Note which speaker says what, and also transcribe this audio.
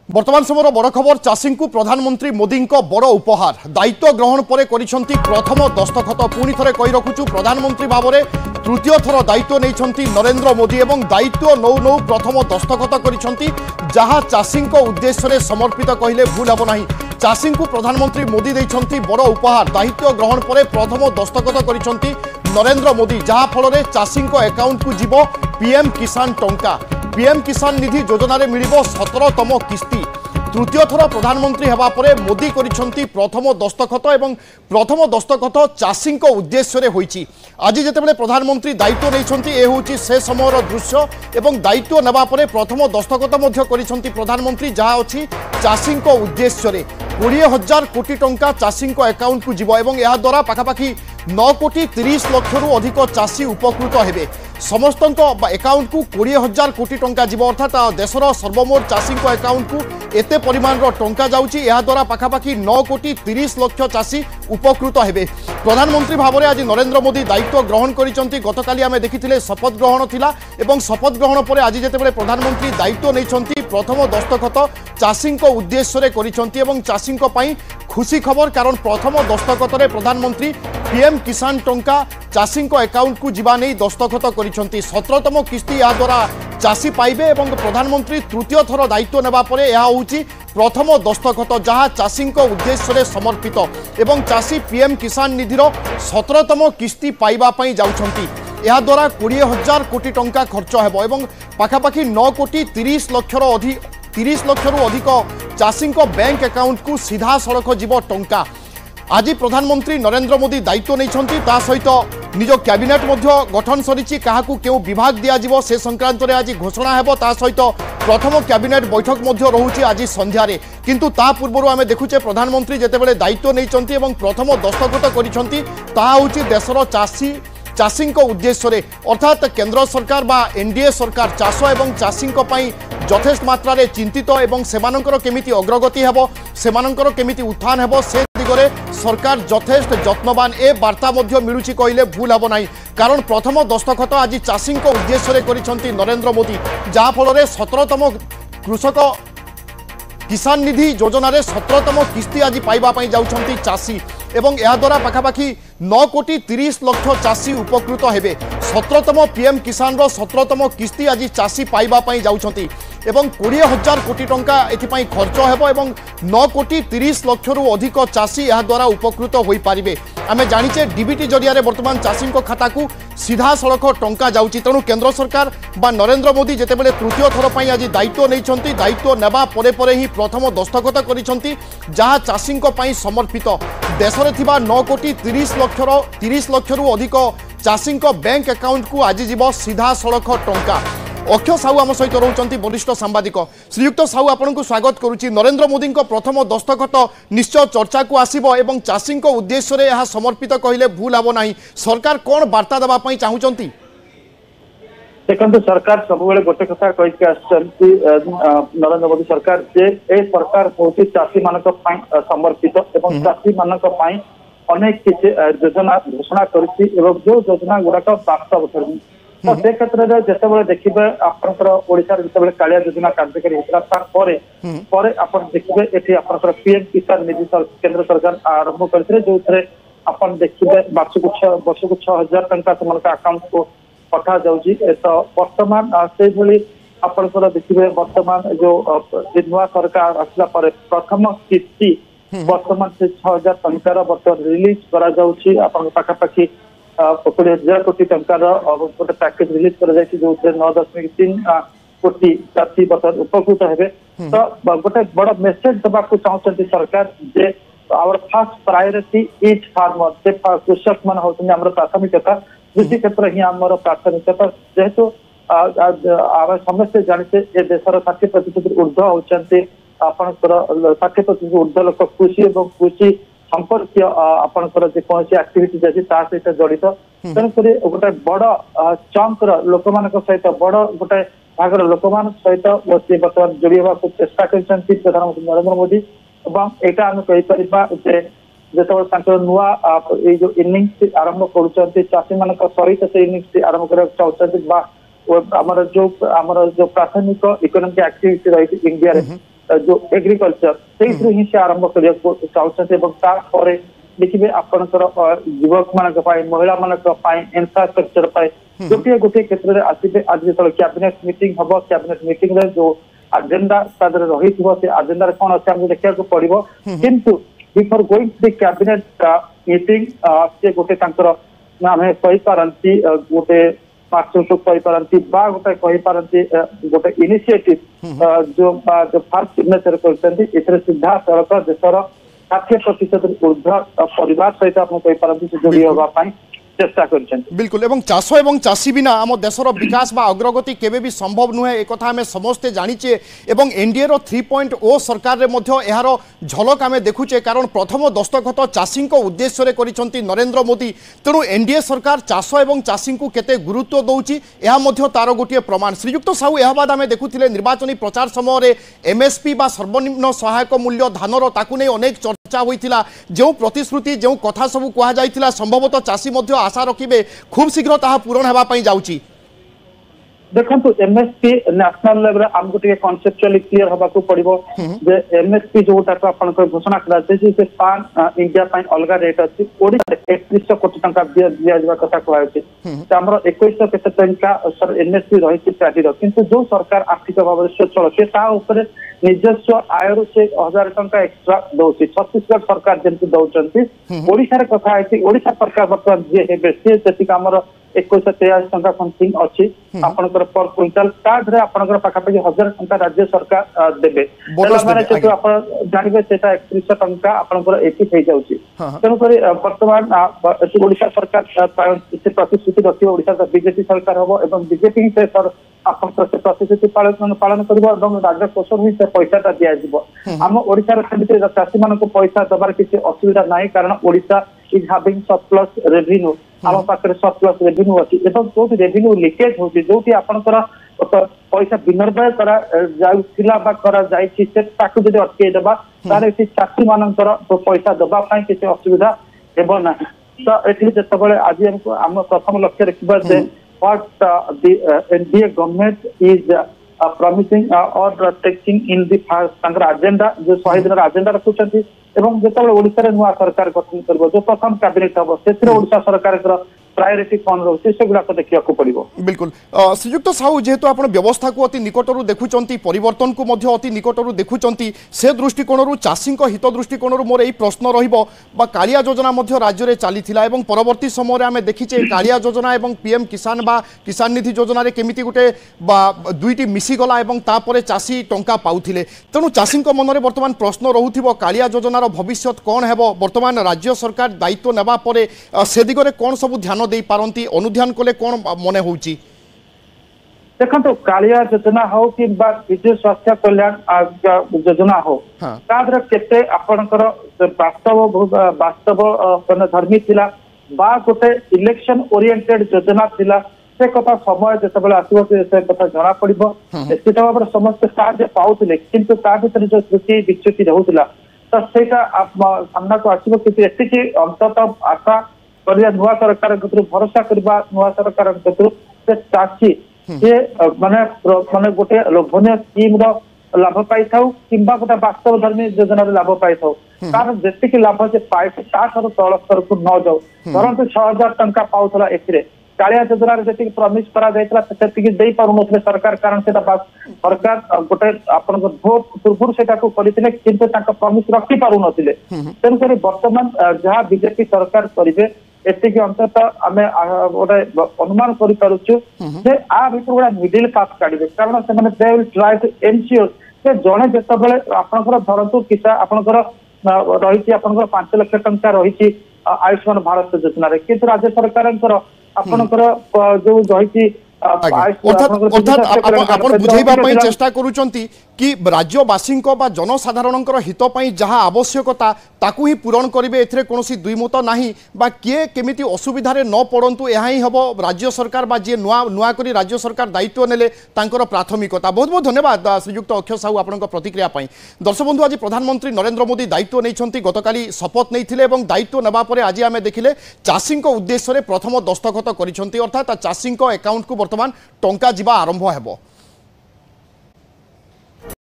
Speaker 1: बर्तमान समय बड़ खबर चाषी को प्रधानमंत्री मोदी बड़ उपहार दायित्व ग्रहण पर प्रथम दस्तखत पुणी थे कही रखुचु प्रधानमंत्री भाव में तृतीय थर दायित्व नहीं नरेंद्र मोदी और दायित्व नौ नौ प्रथम दस्तखत करा चाषी उद्देश्य समर्पित कहले भूल हम ना चाषी को प्रधानमंत्री मोदी देइछंती बड़ उपहार दायित्व ग्रहण पर प्रथम दस्तखत करिसेंती नरेंद्र मोदी जहाँ फल चाषी अकाउंट को जीव पीएम किसान टंका पीएम किसान निधि योजना रे मिलिबो 17तम किस्ती तृतीय थर प्रधानमंत्री हेबा परे मोदी करिसेंती प्रथम दस्तखत एवं प्रथम दस्तखत चाषी उद्देश्य रे होईची आज जेतेबेले प्रधानमंत्री दायित्व नैछंती ए होची से समयर दृश्य एवं दायित्व नेबा परे प्रथम दस्तखत मध्य करिसेंती प्रधानमंत्री जहाँ अछि चाषी उद्देश्य रे 20,000 कोटी टंका चाषी अकाउंट को जीव एवं या द्वारा पाखापाखि 9 कोटी 30 लाख रु अधिक चाषी उपकृत हेबे समस्त अकाउंट को 20,000 कोटी टंका जीव अर्थात देशर सर्वमोट चाषी अकाउंट को एते परिमाण टंका जाउची या द्वारा पाखापाखि 9 कोटी 30 लाख चाषी उपकृत हेबे प्रधानमंत्री भाव में आज नरेंद्र मोदी दायित्व ग्रहण करिसेंती गतकाली आमे देखिथिले शपथ ग्रहण थिला एवं शपथ ग्रहण पर आज जेतेबेले प्रधानमंत्री दायित्व नैछंती प्रथम दस्तखत चाषी उद्देश्य रे करिसेंती एवं चाषी खुशी खबर कारण प्रथम दस्तखत रे प्रधानमंत्री पीएम किसान टंका चाषी अकाउंट को जीवा नहीं दस्तखत करिसेंती 17तम किस्ती या द्वारा चाषी पाइबे एवं प्रधानमंत्री तृतीय थर दायित्व नेबा परे यह होची प्रथम दस्तखत जहाँ चाषी उद्देश्य रे समर्पित एवं चाषी पीएम किसान निधिर 17तम किस्ती पाइबा पई जाउछंती या द्वारा 20,000 कोटी टंका खर्च हेबो एवं पाखापाखि 9 कोटी 30 लाख रु अधिक चाषी बैंक अकाउंट को सीधा सड़क जीव टंका आज प्रधानमंत्री नरेंद्र मोदी दायित्व नहीं सहित निज कैबिनेट गठन सरी क्या क्यों विभाग दिज्व से संक्रांत में आज घोषणा हेब सहित प्रथम कैबिनेट बैठक रोचे आज संध्यारे किंतु ता पूर्व आम देखुचे प्रधानमंत्री जितेबाला दायित्व नहीं प्रथम दस्तखत कर देशर चाषी उद्देश्य रे अर्थात केंद्र सरकार बा एनडीए सरकार चाष एवं चाषी यथेष्ट मात्रा रे चिंतित एवं सेमानंकर केमिति अग्रगति हेबो सेमानंकर केमिति उत्थान हेबो से दिगरे सरकार यथेष्ट यत्नवान ए वार्ता मध्य मिलुची कहले भूल हम ना कारण प्रथम दस्तखत आज चाषी उद्देश्य रे करिसेंती नरेंद्र मोदी जहाँ फल 17तम कृषक किसान निधि योजना रे 17तम किस्ती आज पाइबा पई जाउछंती चाषी एवं या द्वारा पाखापाखि 9 कोटी 30 लाख चाषी उपकृत हेबे 17तम पीएम किसान रो 17तम किस्ती आज चाषी पाइबा पई जाउछंती एवं 20,000 कोटी टंका एथिपाई खर्च हेबो एवं 9 कोटी 30 लाख रु अधिक चाषी या द्वारा उपकृत होई पारिबे आमे जानिचे डीबीटी जरिया रे वर्तमान चाषी खाता को सीधा सड़क टंका जाउची तेणु केंद्र सरकार बा नरेंद्र मोदी जेतेबेले तृतीय थर पई आज दायित्व नैछंती दायित्व नेबा परे परे ही प्रथम दस्तखत करिसेंती जहाँ चाषी पई समर्पित देश में थिबा 9 कोटी 30 लाख रु अधिक चाषी बैंक अकाउंट को आज जीव सीधा सड़क टंका अक्षय साहू आम सहित रोचंती वरिष्ठ सांबादिक श्रीयुक्त साहू आपन को स्वागत करुच्ची नरेंद्र मोदी प्रथम दस्तखत निश्चय चर्चा को आसीबो एवं चाषी उद्देश्य रे यह समर्पित कहले भूल हम ना सरकार कौन वार्ता देवा पई चाहूचंती
Speaker 2: देखो सरकार सब गोटे कथा कही नरेंद्र मोदी सरकार जे ए सरकार हूँ चाषी मान समर्पित एवं चाषी मान अनेक किसी योजना घोषणा करी जो योजना गुड़ाक बास्तव तो से क्षेत्र में जिते देखिए आपंकर ओडिशा जिते कालिया योजना कार्यकारी होता आप देखिए ये आपंकर पीएम किसान निधि केंद्र सरकार आरंभ करते जो आप देखिए वर्ष को 6,000 टंका से अकाउंट को पठा जाऊँगी तो वर्तमान से आपंकर देखिए वर्तमान जो नुआ सरकार आसला प्रथम किस्ती वर्तमान से 6,000 टंकार वर्तमान रिलीज करा पाखापाखि 20,000 कोटी टंकार गोटे पैकेज रिलीज कर जो 9.3 कोटी चाषी बर्तमान उपकृत हेबे तो गोटे बड़ मेसेज देवाक चाहते सरकार जे our first priority is farmer से कृषक मान होउछन हमर प्राथमिकता कृषि क्षेत्र ही आमर प्राथमिकता जेहेतु आम समस्ते जानते ए देशर 60% ऊर्ध्व होउछन्ते आपनकर 60% ऊर्ध्व लोक कृषि और कृषि संपर्क आपंकर जेकोसी एक्टिविटी अच्छी सहित जड़ित तेणुक गोटे बड़ चंकर लोक मान सहित बड़ गोटे भागर लोक मान सहित बर्तमान जोड़ी होगा चेष्टा कर प्रधानमंत्री नरेंद्र मोदी और यहाँ आम कहीपर जो नुआ जो इनिंग्स आरंभ कर चाषी मान सहित से इनिंग्स आरंभ करने चाहते आमर जो प्राथमिक इकोनॉमिक एक्टिविटी रही इंडिया जो एग्रीकल्चर से ही से आरंभ करने चाहते देखिए आपणकर युवक मान महिला मान इंफ्रास्ट्रक्चर गोटे गोटे क्षेत्र में आसपे आज जो कैबिनेट मीटिंग हम कैबिनेट मीटिंग रे जो एजेंडा रही से एजेंडा कौन अच्छे आमको देखा पड़ो किंतु before going to the cabinet meeting से गोटे आम कहीपारती गोटे मार्चुक कहीपारती गोटे कहीपारती गोटे इनिशिएटिव जो फास्ट सिग्नेचर कर सीधा सड़क देशर 60% ऊर्ध्व परिवार सहित आप कहीपारती से जोड़ी होगा चेष्टा कर
Speaker 1: बिल्कुल एवं चाष एवं चाषी बिना आम देशर विकास बा अग्रगति केबे भी संभव नुहे एक आम समस्ते जानीचे एवं एनडीए रो 3.0 सरकार रे मध्य यार झलक आम देखुचे कारण प्रथम दस्तखत चाषी उद्देश्य करिसंती नरेंद्र मोदी तेणु एनडीए सरकार चाष एवं चाषी को केते गुरुत्व दौची यह मध्य तार गोटे प्रमाण श्रीजुक्त साहू यह बाद आम देखुले निर्वाचनी प्रचार समय एमएसपी बा सर्वनिम्न सहायक मूल्य धानर ताकू नहीं अनेक चर्चा होता जो प्रतिश्रुति जो कथा सब कहुला संभवतः चाषी आशा रखिए खूब शीघ्र ता पूरण होगापी जाऊँगी
Speaker 2: देखो एमएसपी नेशनल लेवल आमको कनसेप्चुअली क्लियर होगा पड़ो जे एमएसपी जोटा घोषणा कर पान इंडिया अलग रेट अच्छी 3100 कोटी टंका दिया कथा कहर आम 2100 केते टंका एमएसपी रही पैडीर किंतु जो सरकार आर्थिक भाव स्वच्छल से निजस्व आयर से 1000 टंका एक्सट्रा दौर छत्तीसगढ़ सरकार जमी दौरान ओडिशा कथा ओडिशा सरकार बर्तमान जी हे आमर 2183 टंका समथिंग अच्छी आपनकर पर क्विंटल ताधरे आपनकर पाखापाखि 1000 टंका राज्य सरकार देबे जेतु आपण जानिबे सेटा 3100 टंका आपनकर एटी થઈ जाउची तेनु करी वर्तमान ओडिशा सरकार प्रतिश्रुति रखियो ओडिशा बीजेपी सरकार होबो एवं बीजेपी से आपनकर से प्रतिश्रुति पालन करबो एवं राज्य कोषर ही से पैसाटा दिया जिवो हम ओडिशा रे चाषी मान को पैसा दबार किसी असुविधा नाही कारण Odisha is having surplus revenue आम पाखे सरप्लस रेवेन्यू अच्छी जो रेवेन्यू लिकेज होती जो आपंकर पैसा विनिर्मय जब अटकईदेवा तार चाषी मान पैसा दवाई किसी असुविधा हेना तो ये जो आज आम प्रथम लक्ष्य रखा what NDA government is promising और टेकिंग इन दी एजेंडा जो 100 दिन एजेंडा रखुंट एवं जो ओडिशा नुआ सरकार गठन कर जो प्रथम कैबिनेट हम से ओडिशा सरकार प्रायोरिटी कौन रोचे से गुड़ाक देखा पड़ो
Speaker 1: बिल्कुल श्रीजुक्त साहू जेहेतु आप व्यवस्था को अति निकटर देखुंट परिवर्तन को अति निकटर देखुंट से दृष्टिकोण चाषी हित दृष्टिकोण मोर यही प्रश्न कालिया योजना राज्य में चली परवर्ती समय आम देखीचे कालिया योजना और पीएम किसान बा किसान निधि योजन केमी गोटे दुईटी मिसीगला तापर चाषी टंका पाउथिले तेणु चाषी मन में बर्तमान प्रश्न रोथि कालिया योजनार भविष्य कौन है बर्तमान राज्य सरकार दायित्व नेबा परे से दिगरे कौन सब ध्यान दे पारंती अनुध्यान कले कौन मने होउची
Speaker 2: देखो कालिया योजना हो कि विजु स्वास्थ्य कल्याण योजना हो तादर केते आपनकर वास्तव धर्मी थिला बा गोटे इलेक्शन ओरिएंटेड योजना थिला से कथा समय जो आसो से कथा जना पड़ो निश्चित भाव में समस्त साहय पाऊले किंतु ता भीतर जो त्रुटि विच्युति रहूला तो सेटा सामना को आसो कि एति अंततः आशा कर नुआ सरकार भरोसा करवा नुआ सरकार से चाषी से माने माने गोटे लोभनीय स्कीम लाभ पाई कि गोटे वास्तव धर्मी योजना लाभ पाई तार जी लाभ से पाए तल स्तर को न जाऊ धरतु 6000 टंका पाला कालिया योजना जी प्रमिश कर पारे सरकार कारण से सरकार गोटे आप भोट पूर्व से करते किंतु प्रमिश रखी पार ना तेणुक बर्तमान जहाँ बीजेपी सरकार करेंगे एति अंततः आम गोटे अनुमान करूँ आ भर गोटे मिडिल पाथ काढ़े कारण से ट्राई टू एनश्योर से जड़े जिते आपंकर धरतु किसा आपंकर रही 5 लाख टंका रही आयुष्मान भारत योजना किंतु राज्य सरकार आपंकर जो रही
Speaker 1: अर्थात बुझाइबा चेष्टा करुचंती कि राज्यवासी जनसाधारण हित जहाँ आवश्यकता ताकू ही पूरण करेंगे एथिरे कोनोसी दुईमत नाही बा किए केमिति असुविधारे न पड़ंतु यहाँ ही हम राज्य सरकार बा जे नुआ करी राज्य सरकार दायित्व नेले तांकर प्राथमिकता बहुत बहुत धन्यवाद श्रीयुक्त अक्षय साहू आपन प्रतिक्रिया दर्शक बंधु आज प्रधानमंत्री नरेंद्र मोदी दायित्व नहीं गतकाली शपथ नहीं दायित्व नेबा परे आज आम देखिले चाषी उद्देश्य प्रथम दस्तखत कर अर्थात चाषी अकाउंट को बर्तमान टंका जीवा आरंभ हेबो।